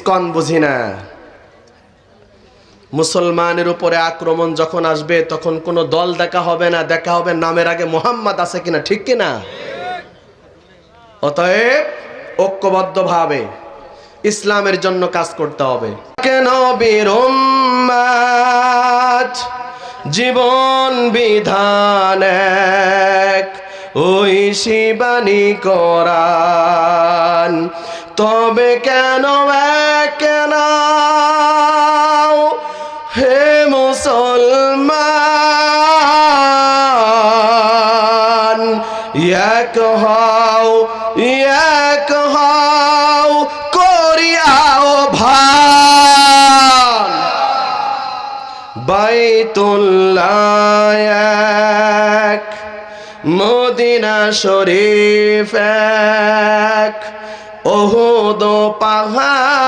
ISKCON বুঝি না। মুসলমানের উপরে আক্রমণ যখন আসবে তখন কোনো দল দেখা হবে না, দেখা হবে নামের আগে মোহাম্মদ আছে কিনা, ঠিক কিনা? অতএব ঐক্যবদ্ধভাবে ইসলামের জন্য কাজ করতে হবে। কেন নবীর উম্মত জীবন বিধান এক, ওই শিবানী কোরআন, তবে কেন এক নাও হে মুসলমান, এক হও করিয়াও ভান, বাইতুল্লাহ এক, মদিনা শরীফ এক, ওহুদ পাহাড়